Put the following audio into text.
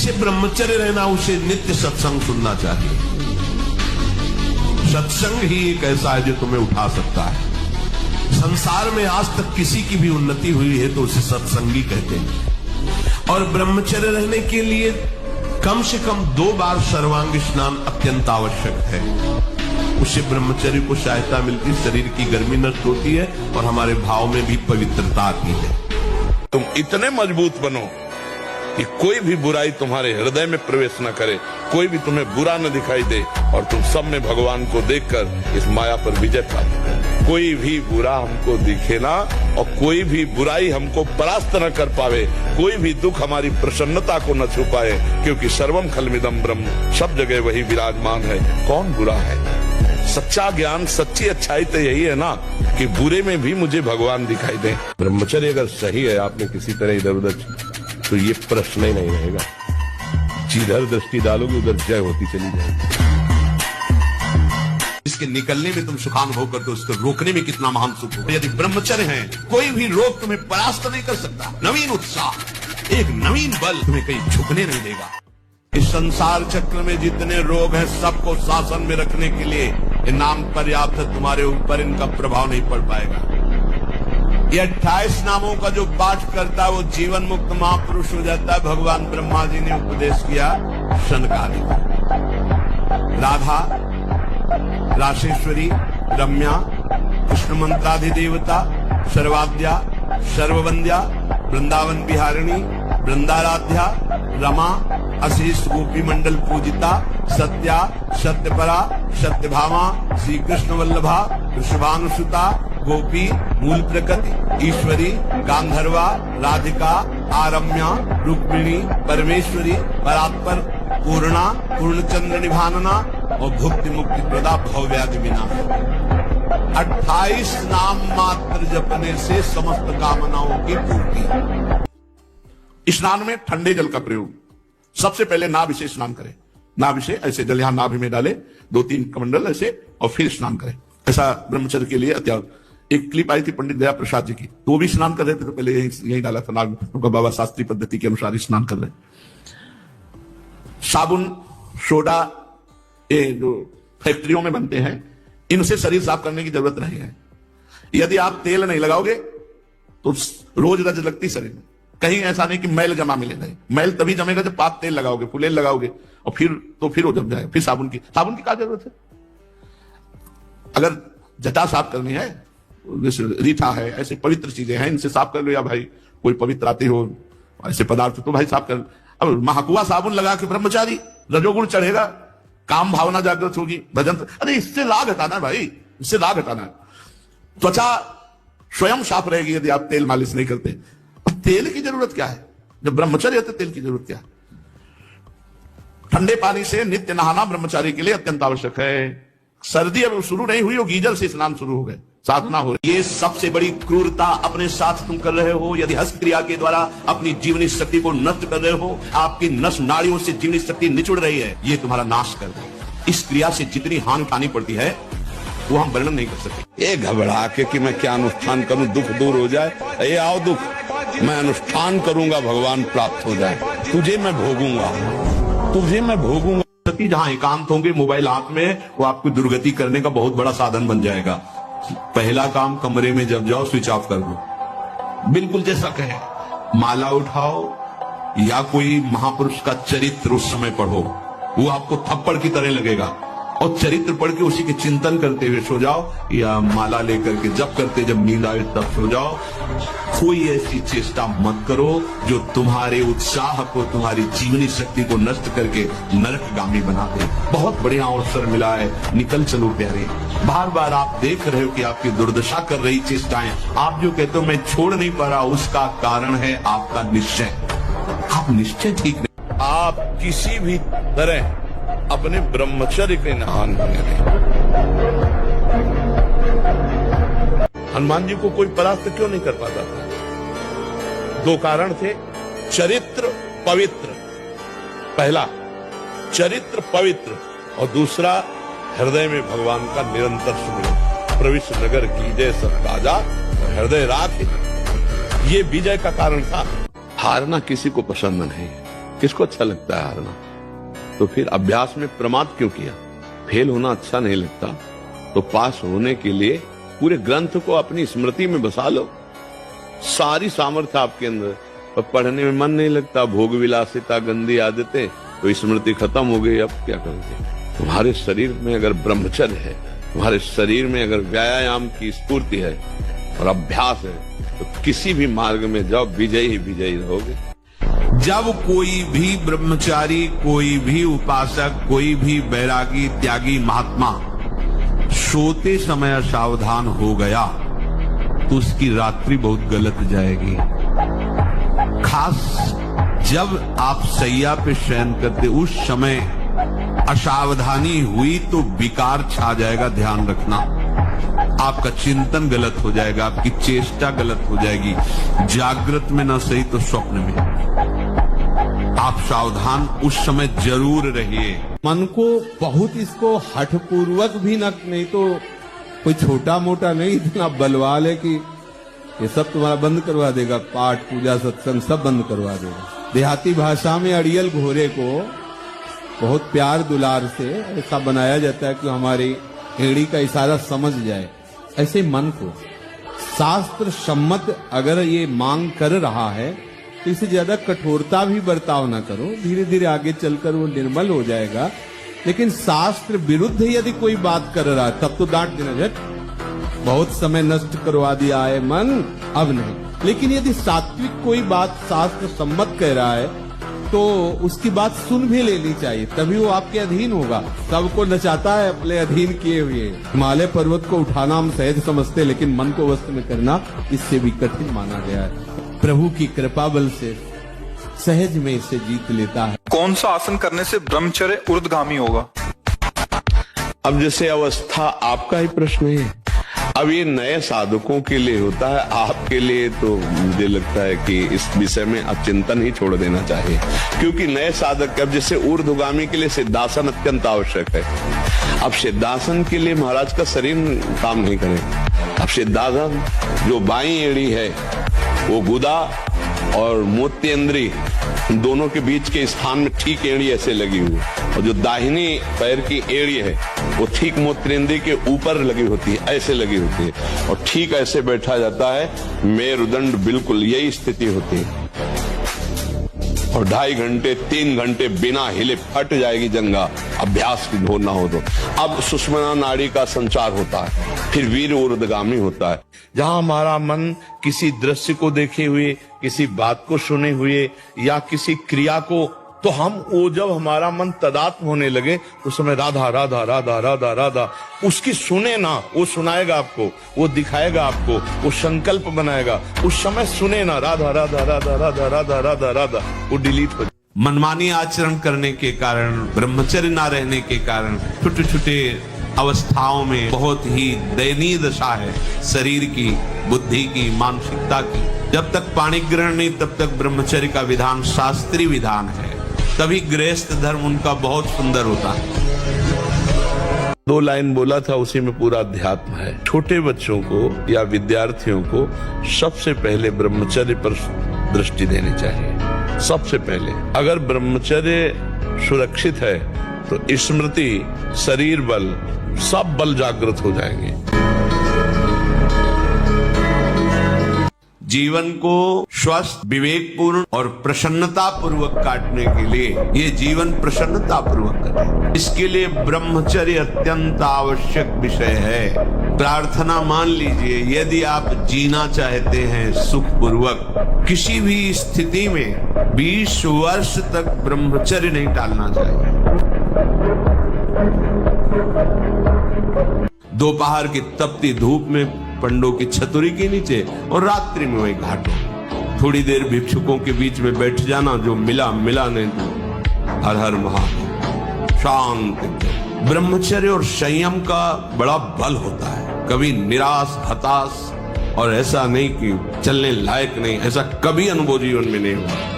जिसे ब्रह्मचर्य रहना उसे नित्य सत्संग सुनना चाहिए। सत्संग ही एक ऐसा है जो तुम्हें उठा सकता है। संसार में आज तक किसी की भी उन्नति हुई है तो उसे सत्संगी कहते हैं। और ब्रह्मचर्य रहने के लिए कम से कम 2 बार सर्वांग स्नान अत्यंत आवश्यक है। उससे ब्रह्मचर्य को सहायता मिलती, शरीर की गर्मी नष्ट होती है और हमारे भाव में भी पवित्रता आती है। तुम इतने मजबूत बनो कि कोई भी बुराई तुम्हारे हृदय में प्रवेश न करे, कोई भी तुम्हें बुरा न दिखाई दे और तुम सब में भगवान को देखकर इस माया पर विजय प्राप्त करो। कोई भी बुरा हमको दिखे ना और कोई भी बुराई हमको परास्त न कर पावे, कोई भी दुख हमारी प्रसन्नता को न छुपाए, क्योंकि सर्वम खलमिदम ब्रह्म, सब जगह वही विराजमान है। कौन बुरा है? सच्चा ज्ञान, सच्ची अच्छाई तो यही है ना कि बुरे में भी मुझे भगवान दिखाई दे। ब्रह्मचर्य अगर सही है, आपने किसी तरह इधर उधर, तो ये प्रश्न ही नहीं रहेगा। जिधर दृष्टि डालोगे उधर जय होती चली जाएगी। इसके निकलने में तुम सुखानुभव करते हो, उसको रोकने में कितना महान सुख हो। यदि ब्रह्मचर्य है, कोई भी रोग तुम्हें परास्त नहीं कर सकता। नवीन उत्साह, एक नवीन बल तुम्हें कहीं झुकने नहीं देगा। इस संसार चक्र में जितने रोग हैं, सबको शासन में रखने के लिए ये नाम पर्याप्त है। तुम्हारे ऊपर इनका प्रभाव नहीं पड़ पाएगा। ये 28 नामों का जो पाठ करता है वो जीवन मुक्त महापुरुष हो जाता है। भगवान ब्रह्मा जी ने उपदेश किया शनकादि को। राधा, राशेश्वरी, रम्या, कृष्ण मंत्राधिदेवता, सर्वाद्या, सर्ववंद्या, वृंदावन बिहारिणी, वृंदाराध्या, रमा, अशीष गोपी मंडल पूजिता, सत्या, सत्यपरा, सत्यभामा, श्री कृष्ण वल्लभा, वृषभानुसुता, गोपी, मूल प्रकृति, ईश्वरी, गांधर्वा, राधिका, आरम्या, रुक्मिणी, परमेश्वरी, परात्पर, पूर्णा, पूर्णचंद्र निभानना और भुक्ति मुक्ति प्रदा भवव्याधि विनाश। 28 नाम मात्र जपने से समस्त कामनाओं की पूर्ति। स्नान में ठंडे जल का प्रयोग। सबसे पहले नाभि से स्नान करें। नाभि से ऐसे जल यहां नाभि में डाले, 2-3 कमंडल ऐसे, और फिर स्नान करें। ऐसा ब्रह्मचर्य के लिए अत्यावश्यक। एक क्लिप आई थी पंडित दया प्रसाद जी की, तो वो भी स्नान कर रहे थे, तो पहले यही डाला था नाग, उनका बाबा शास्त्रीय पद्धति के अनुसार स्नान कर रहे। साबुन, सोडा, ये जो फैक्ट्रियों में बनते हैं, इनसे शरीर साफ करने की जरूरत नहीं है। यदि आप तेल नहीं लगाओगे तो रोज रज लगती शरीर में। कहीं ऐसा नहीं कि मैल जमा मिले, नहीं। मैल तभी जमेगा जब आप तेल लगाओगे, फुलेल लगाओगे, और फिर वो जम जाएगा। फिर साबुन की क्या जरूरत है? अगर जटा साफ करनी है, जैसे रीठा है, ऐसे पवित्र चीजें हैं, इनसे साफ कर लो। या भाई कोई पवित्र आते हो ऐसे पदार्थ, तो भाई साफ कर। अब महाकुआ साबुन लगा के ब्रह्मचारी, रजोगुण चढ़ेगा, काम भावना जागृत होगी, भजन। अरे इससे लाभ हटाना भाई, इससे लाभ हटाना। त्वचा स्वयं साफ रहेगी यदि आप तेल मालिश नहीं करते। अब तेल की जरूरत क्या है? जब ब्रह्मचर्य है तो तेल की जरूरत क्या है? ठंडे पानी से नित्य नहाना ब्रह्मचारी के लिए अत्यंत आवश्यक है। सर्दी अब शुरू नहीं हुई हो, गीजर से स्नान शुरू हो गए, साधना हो रही। ये सबसे बड़ी क्रूरता अपने साथ तुम कर रहे हो। यदि हस्त क्रिया के द्वारा अपनी जीवनी शक्ति को नष्ट कर रहे हो, आपकी नस नाड़ियों से जीवनी शक्ति निचुड़ रही है, ये तुम्हारा नाश कर दे। इस क्रिया से जितनी हानि उठानी पड़ती है वो हम वर्णन नहीं कर सकते। ये घबरा के कि मैं क्या अनुष्ठान करूं, दुख दूर हो जाए, ये आओ दुख, मैं अनुष्ठान करूंगा, भगवान प्राप्त हो जाए, तुझे मैं भोगूंगा, तुझे मैं भोगूंगा। जहां एकांत होंगे, मोबाइल हाथ में, वो आपको दुर्गति करने का बहुत बड़ा साधन बन जाएगा। पहला काम, कमरे में जब जाओ स्विच ऑफ कर दो। बिल्कुल जैसा कहे, माला उठाओ या कोई महापुरुष का चरित्र उस समय पढ़ो, वो आपको थप्पड़ की तरह लगेगा। और चरित्र पढ़ के उसी के चिंतन करते हुए सो जाओ, या माला लेकर के जब करते जब नींद आए तब सो जाओ। कोई ऐसी चेष्टा मत करो जो तुम्हारे उत्साह को, तुम्हारी जीवनी शक्ति को नष्ट करके नरकगामी बना दे। बहुत बढ़िया अवसर मिला है, निकल चलो प्यारे। बार बार आप देख रहे हो कि आपकी दुर्दशा कर रही चेष्टाएं, आप जो कहते हो मैं छोड़ नहीं पा रहा, उसका कारण है आपका निश्चय। आप निश्चय ठीक नहीं। आप किसी भी तरह अपने ब्रह्मचर्य के नहान होने दें। हनुमान जी को कोई परास्त क्यों नहीं कर पाता था? 2 कारण थे। चरित्र पवित्र, पहला चरित्र पवित्र, और दूसरा हृदय में भगवान का निरंतर स्मरण। प्रविश्य नगर की जय सब राजा हृदय राख, ये विजय का कारण था। हारना किसी को पसंद नहीं है, किसको अच्छा लगता है हारना? तो फिर अभ्यास में प्रमाद क्यों किया? फेल होना अच्छा नहीं लगता तो पास होने के लिए पूरे ग्रंथ को अपनी स्मृति में बसा लो। सारी सामर्थ्य आपके अंदर, पर पढ़ने में मन नहीं लगता, भोग विलासिता, गंदी आदतें, तो स्मृति खत्म हो गई। अब क्या करोगे? तुम्हारे शरीर में अगर ब्रह्मचर्य है, तुम्हारे शरीर में अगर व्यायाम की स्फूर्ति है और अभ्यास है, तो किसी भी मार्ग में जाओ, विजयी ही विजयी रहोगे। जब कोई भी ब्रह्मचारी, कोई भी उपासक, कोई भी बैरागी, त्यागी महात्मा सोते समय असावधान हो गया तो उसकी रात्रि बहुत गलत जाएगी। खास जब आप सैया पे शयन करते उस समय असावधानी हुई तो विकार छा जाएगा, ध्यान रखना। आपका चिंतन गलत हो जाएगा, आपकी चेष्टा गलत हो जाएगी। जागृत में ना सही तो स्वप्न में। आप सावधान उस समय जरूर रहिए। मन को बहुत इसको हठपूर्वक भी न, नहीं तो कोई छोटा मोटा नहीं, इतना बलवाल है कि ये सब तुम्हारा बंद करवा देगा, पाठ पूजा सत्संग सब बंद करवा देगा। देहाती भाषा में अड़ियल घोड़े को बहुत प्यार दुलार से ऐसा बनाया जाता है कि हमारी एड़ी का इशारा समझ जाए। ऐसे मन को शास्त्र सम्मत अगर ये मांग कर रहा है तो इससे ज्यादा कठोरता भी बर्ताव ना करो, धीरे धीरे आगे चलकर वो निर्मल हो जाएगा। लेकिन शास्त्र विरुद्ध यदि कोई बात कर रहा है तब तो डांट देना, झट बहुत समय नष्ट करवा दिया है मन, अब नहीं। लेकिन यदि सात्विक कोई बात शास्त्र सम्मत कह रहा है तो उसकी बात सुन भी लेनी चाहिए, तभी वो आपके अधीन होगा। सबको नचाता है अपने अधीन किए हुए। हिमालय पर्वत को उठाना हम सहज समझते, लेकिन मन को वश में करना इससे भी कठिन माना गया है। प्रभु की कृपा बल से सहज में इसे जीत लेता है। कौन सा आसन करने से ब्रह्मचर्य ऊर्ध्वगामी होगा? अब जैसे अवस्था आपका ही प्रश्न है। अब ये नए साधकों के लिए होता है, आपके लिए तो मुझे लगता है कि इस विषय में आप चिंतन ही छोड़ देना चाहिए। क्योंकि नए साधक, अब जैसे ऊर्ध्वगामी के लिए सिद्धासन अत्यंत आवश्यक है। अब सिद्धासन के लिए महाराज का शरीर काम नहीं करेगा। अब सिद्धासन जो बाईं एड़ी है वो गुदा और मोत्येंद्री दोनों के बीच के स्थान में ठीक एड़ी ऐसे लगी हुई, और जो दाहिनी पैर की एड़ी है वो ठीक मोत्रेंद्री के ऊपर लगी होती है, ऐसे लगी होती है, और ठीक ऐसे बैठा जाता है। मेरुदंड बिल्कुल यही स्थिति होती है, और 2.5 घंटे 3 घंटे बिना हिले फट जाएगी जंगा, अभ्यास की हो ना हो तो। अब सुषुम्ना नाड़ी का संचार होता है, फिर वीर ऊर्ध्वगामी होता है। जहां हमारा मन किसी दृश्य को देखे हुए, किसी बात को सुने हुए या किसी क्रिया को, तो हम वो जब हमारा मन तदात्म होने लगे उस समय राधा राधा राधा राधा राधा उसकी सुने ना, वो सुनाएगा आपको, वो दिखाएगा आपको, वो संकल्प बनाएगा, उस समय सुने ना राधा राधा राधा राधा राधा राधा राधा, वो डिलीट हो। मनमानी आचरण करने के कारण, ब्रह्मचर्य ना रहने के कारण छोटे छोटे अवस्थाओं में बहुत ही दयनीय दशा है शरीर की, बुद्धि की, मानसिकता की। जब तक पाणी ग्रहण नहीं तब तक ब्रह्मचर्य का विधान शास्त्रीय विधान है, तभी गृहस्थ धर्म उनका बहुत सुंदर होता है। 2 लाइन बोला था, उसी में पूरा अध्यात्म है। छोटे बच्चों को या विद्यार्थियों को सबसे पहले ब्रह्मचर्य पर दृष्टि देनी चाहिए। सबसे पहले अगर ब्रह्मचर्य सुरक्षित है तो स्मृति, शरीर बल, सब बल जागृत हो जाएंगे। जीवन को स्वस्थ, विवेकपूर्ण और प्रसन्नता पूर्वक काटने के लिए, ये जीवन प्रसन्नता पूर्वक करें, इसके लिए ब्रह्मचर्य अत्यंत आवश्यक विषय है। प्रार्थना मान लीजिए, यदि आप जीना चाहते हैं सुख पूर्वक, किसी भी स्थिति में 20 वर्ष तक ब्रह्मचर्य नहीं टालना चाहिए। दोपहर की तपती धूप में पंडों की छतुरी के नीचे और रात्रि में वही घाटों, थोड़ी देर भिक्षुकों के बीच में बैठ जाना, जो मिला मिला नहीं तो हर हर महादेव, शांत। ब्रह्मचर्य और संयम का बड़ा बल होता है। कभी निराश, हताश और ऐसा नहीं कि चलने लायक नहीं, ऐसा कभी अनुभव जीवन में नहीं हुआ।